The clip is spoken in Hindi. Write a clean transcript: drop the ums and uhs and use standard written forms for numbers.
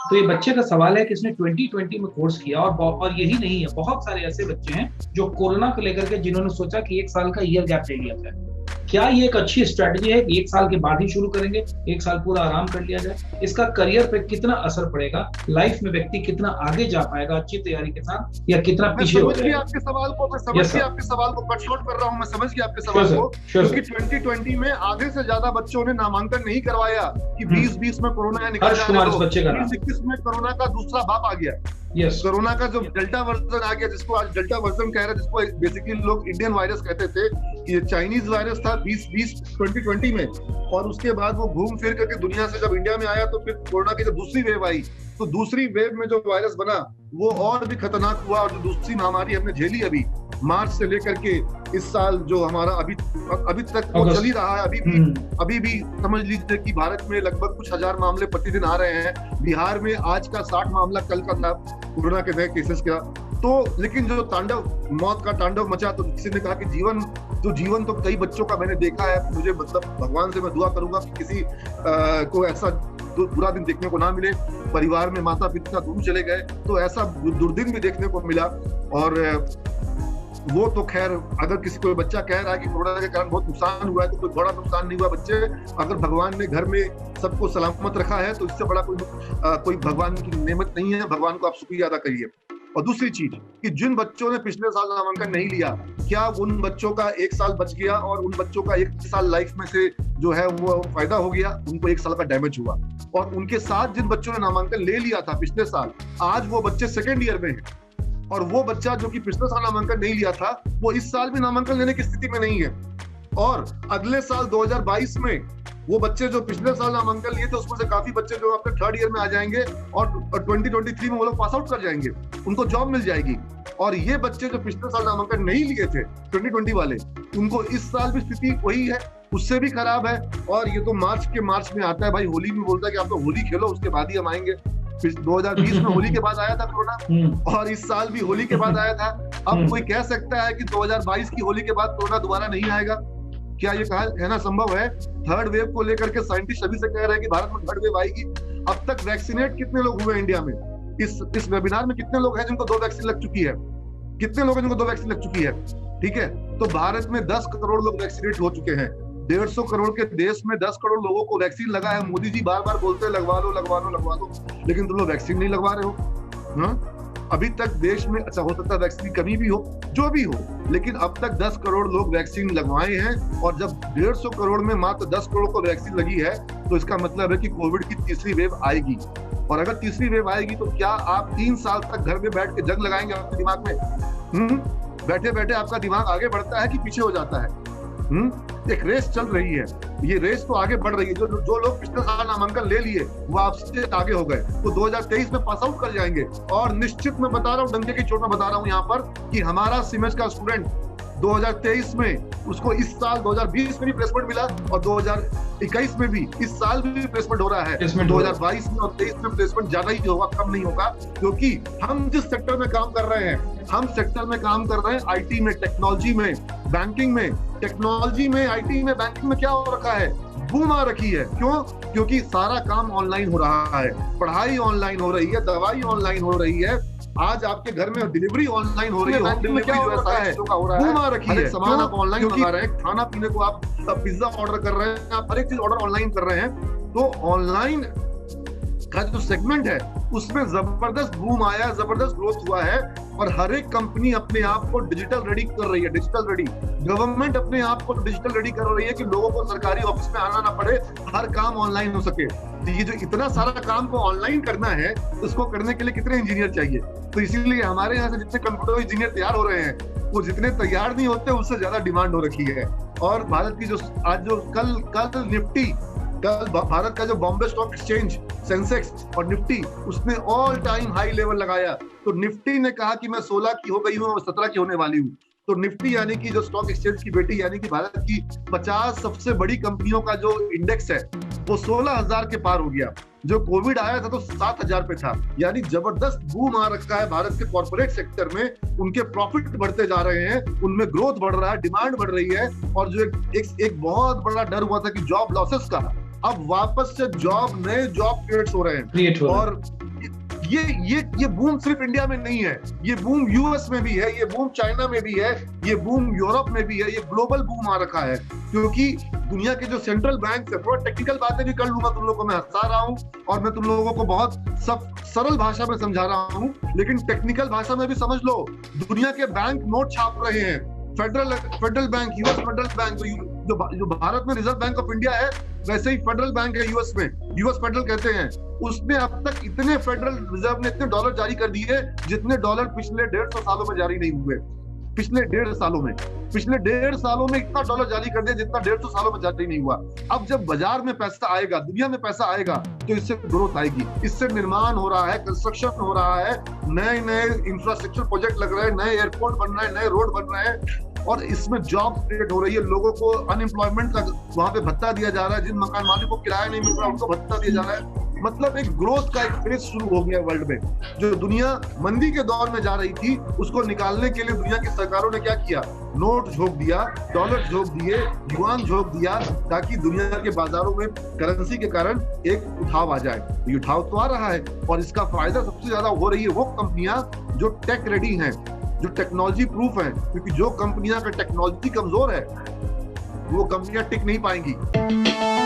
तो ये बच्चे का सवाल है कि इसने 2020 में कोर्स किया, और यही नहीं है, बहुत सारे ऐसे बच्चे हैं जो कोरोना को लेकर के जिन्होंने सोचा कि 1 साल का ईयर गैप ले लिया जाए। क्या ये एक अच्छी स्ट्रेटजी है कि 1 साल के बाद ही शुरू करेंगे, 1 साल पूरा आराम कर लिया जाए? इसका करियर पे कितना असर पड़ेगा, लाइफ में व्यक्ति कितना आगे जा पाएगा अच्छी तैयारी के साथ, या कितना पीछे हो जाएगा? आपके सवाल को कट शॉर्ट कर रहा हूँ, मैं समझ गया आपके सवाल को, क्योंकि 2020 में आधे से ज्यादा बच्चों ने नामांकन नहीं करवाया कि 2020 में कोरोना है, निकल जाने दो। 2021 में कोरोना का दूसरा बाप आ गया। कोरोना का जो डेल्टा वर्जन आ गया, जिसको आज डेल्टा वर्जन कह रहे हैं, जिसको बेसिकली लोग इंडियन वायरस कहते थे, ये चाइनीज वायरस था 2020 में, और उसके बाद वो घूम फिर करके दुनिया से जब इंडिया में आया तो फिर कोरोना की जब दूसरी वेव आई, तो दूसरी वेव में जो वायरस बना वो और भी खतरनाक हुआ। और जो दूसरी महामारी हमने झेली अभी मार्च से लेकर के इस साल, जो हमारा अभी तक वो चल ही रहा है, अभी भी समझ लीजिए कि भारत में लगभग कुछ 1000 मामले प्रतिदिन आ रहे हैं। बिहार में आज का 60 मामला कल का था कोरोना के नए केसेस का। तो लेकिन जो मौत का तांडव मचा, तो किसी ने कहा कि जीवन तो कई बच्चों का मैंने देखा है, मुझे मतलब भगवान से मैं दुआ करूंगा कि किसी को ऐसा बुरा दिन देखने को ना मिले। परिवार में माता पिता दूर चले गए, तो ऐसा दुर्दिन भी देखने को मिला। और वो तो खैर, अगर किसी कोई बच्चा कह रहा है कि कोरोना के कारण बहुत नुकसान हुआ है, तो कोई बड़ा नुकसान नहीं हुआ। बच्चे, अगर भगवान ने घर में सबको सलामत रखा है तो इससे बड़ा कोई भगवान की नेमत नहीं है। भगवान को आप शुक्रिया अदा करिए। और दूसरी चीज कि जिन बच्चों ने पिछले साल नामांकन नहीं लिया, क्या उन बच्चों का 1 साल बच गया और उन बच्चों का 1 साल लाइफ में से जो है वो फायदा हो गया? उनको 1 साल का डैमेज हुआ। और उनके साथ जिन बच्चों ने नामांकन ले लिया था पिछले साल, आज वो बच्चे सेकेंड ईयर में है, और वो बच्चा जो कि पिछले साल नामांकन नहीं लिया था, वो इस साल भी नामांकन लेने की स्थिति में नहीं है। और अगले साल 2022 में वो बच्चे जो पिछले साल नामांकन लिए थे, उसमें से काफी बच्चे जो अपने 3rd ईयर में आ जाएंगे, और 2023 में वो लोग पास आउट कर जाएंगे, उनको जॉब मिल जाएगी। और ये बच्चे जो पिछले साल नामांकन नहीं लिए थे 2020 वाले, उनको इस साल भी स्थिति वही है, उससे भी खराब है। और ये तो मार्च में आता है भाई, होली में बोलता है कि आप तो होली खेलो, उसके बाद ही हम आएंगे। 2020 में होली के बाद आया था कोरोना, और इस साल भी होली के बाद आया था। अब कोई कह सकता है कि 2022 की होली के बाद कोरोना दोबारा नहीं आएगा? क्या ये कहना संभव है? 3rd वेव को लेकर के साइंटिस्ट अभी से कह रहे हैं कि भारत में 3rd वेव आएगी। अब तक वैक्सीनेट कितने लोग हुए इंडिया में? इस वेबिनार में कितने लोग हैं जिनको 2 वैक्सीन लग चुकी है? कितने लोग हैं जिनको 2 वैक्सीन लग चुकी है? ठीक है, तो भारत में 10 करोड़ लोग वैक्सीनेट हो चुके हैं। 150 करोड़ के देश में 10 करोड़ लोगों को वैक्सीन लगा है। मोदी जी बार बार बोलते हैं लगवा लो, लेकिन तुम लोग वैक्सीन नहीं लगवा रहे हो। हाँ, अभी तक देश में, अच्छा हो सकता है वैक्सीन की कमी भी हो, जो भी हो, लेकिन अब तक 10 करोड़ लोग वैक्सीन लगवाए हैं। और जब 150 करोड़ में मात्र 10 करोड़ को वैक्सीन लगी है, तो इसका मतलब है कि कोविड की तीसरी वेव आएगी। और अगर तीसरी वेव आएगी तो क्या आप 3 साल तक घर में बैठ के जंग लगाएंगे अपने दिमाग में? बैठे बैठे आपका दिमाग आगे बढ़ता है कि पीछे हो जाता है? एक रेस चल रही है, ये रेस तो आगे बढ़ रही है। जो लोग पिछले साल नामांकन ले लिए वो आपसे आगे हो गए, तो 2023 में पास आउट कर जाएंगे। और निश्चित मैं बता रहा हूँ, डंके की चोट में बता रहा हूँ यहाँ पर, कि हमारा सीमेंस का स्टूडेंट 2023 में, उसको इस साल 2020 में भी प्लेसमेंट मिला, और 2021 में भी, इस साल भी प्लेसमेंट हो रहा है। 2022 में और 23 में प्लेसमेंट ज्यादा ही होगा, कम नहीं होगा। क्योंकि हम जिस सेक्टर में काम कर रहे हैं, आईटी में, टेक्नोलॉजी में, बैंकिंग में, आईटी में, बैंकिंग में क्या हो रखा है? बूम आ रखी है। क्यों? क्योंकि सारा काम ऑनलाइन हो रहा है, पढ़ाई ऑनलाइन हो रही है, दवाई ऑनलाइन हो रही है, आज आपके घर में डिलीवरी ऑनलाइन हो रही है। बैंकिंग में क्या हो रहा है? बूम आ रखी है, सामान आप ऑनलाइन मंगा रहे हैं, खाना पीने को आप पिज्जा ऑर्डर कर रहे हैं, आप हर एक चीज ऑर्डर ऑनलाइन कर रहे हैं। तो ऑनलाइन का जो सेगमेंट है उसमें जबरदस्त बूम आया, जबरदस्त ग्रोथ हुआ है। और हर एक कंपनी अपने आप को डिजिटल रेडी कर रही है, डिजिटल रेडी। गवर्नमेंट अपने आप को डिजिटल रेडी कर रही है कि लोगों को सरकारी ऑफिस में आना ना पड़े, हर काम ऑनलाइन हो सके। तो ये जो इतना सारा काम को ऑनलाइन करना है, उसको करने के लिए कितने इंजीनियर चाहिए? तो इसीलिए हमारे यहाँ से जितने कंप्यूटर इंजीनियर तैयार हो रहे हैं, वो जितने तैयार नहीं होते, उससे ज्यादा डिमांड हो रखी है। और भारत की जो आज जो कल निफ्टी, कल भारत का जो बॉम्बे स्टॉक एक्सचेंज, सेंसेक्स और निफ्टी, उसने ऑल टाइम हाई लेवल लगाया। तो निफ्टी ने कहा कि मैं 16 की हो गई हूँ और 17 की होने वाली हूँ। तो निफ्टी यानी कि जो स्टॉक एक्सचेंज की बेटी, यानी कि भारत की 50 सबसे बड़ी कंपनियों का जो इंडेक्स है, वो 16,000 के पार हो गया। जो कोविड आया था तो 7,000 पे था। यानी जबरदस्त बूम आ रखा है भारत के कॉर्पोरेट सेक्टर में। उनके प्रॉफिट बढ़ते जा रहे हैं, उनमें ग्रोथ बढ़ रहा है, डिमांड बढ़ रही है। और जो एक बहुत बड़ा डर हुआ था कि जॉब लॉसेस का, अब वापस से नए जॉब क्रिएट्स हो रहे हैं। और ये बूम सिर्फ इंडिया में नहीं है, ये बूम यूएस में भी है, ये बूम चाइना में भी है, ये बूम यूरोप में भी है, ये ग्लोबल बूम आ रखा है। क्योंकि दुनिया के जो सेंट्रल बैंक है, थोड़ा टेक्निकल बातें भी कर लूंगा तुम लोगों को, मैं हंसा रहा हूँ और मैं तुम लोगों को बहुत सरल भाषा में समझा रहा हूँ, लेकिन टेक्निकल भाषा में भी समझ लो। दुनिया के बैंक नोट छाप रहे हैं, federal bank, US federal bank, जो भारत में रिजर्व बैंक ऑफ इंडिया है, वैसे ही फेडरल बैंक है यूएस में, यूएस फेडरल कहते हैं। उसने अब तक इतने फेडरल रिजर्व ने इतने डॉलर जारी कर दिए जितने डॉलर पिछले 150 सालों में जारी नहीं हुए। पिछले 1.5 सालों में इतना डॉलर जारी कर दिया जितना 150 सालों में जारी नहीं हुआ। अब जब बाजार में पैसा आएगा, दुनिया में पैसा आएगा, तो इससे ग्रोथ आएगी, इससे निर्माण हो रहा है, कंस्ट्रक्शन हो रहा है, नए इंफ्रास्ट्रक्चर प्रोजेक्ट लग रहे हैं, नए एयरपोर्ट बन रहे हैं, नए रोड बन रहे हैं, और इसमें जॉब क्रिएट हो रही है। लोगों को अनएम्प्लॉयमेंट का वहां पे भत्ता दिया जा रहा है, जिन मकान मालिक को किराया नहीं मिल रहा उनको भत्ता दिया जा रहा है। मतलब एक ग्रोथ का एक फेज शुरू हो गया वर्ल्ड में। जो दुनिया मंदी के दौर में जा रही थी, उसको निकालने के लिए दुनिया की सरकारों ने क्या किया? नोट झोंक दिया, डॉलर झोंक दिए, युआन झोंक दिया, ताकि दुनिया के बाजारों में करेंसी के कारण एक उठाव आ जाए। ये उठाव तो आ रहा है, और इसका फायदा सबसे ज्यादा हो रही है वो कंपनियां जो टेक रेडी हैं, जो टेक्नोलॉजी प्रूफ है। क्योंकि जो कंपनियां का टेक्नोलॉजी कमजोर है, वो कंपनियां टिक नहीं पाएंगी।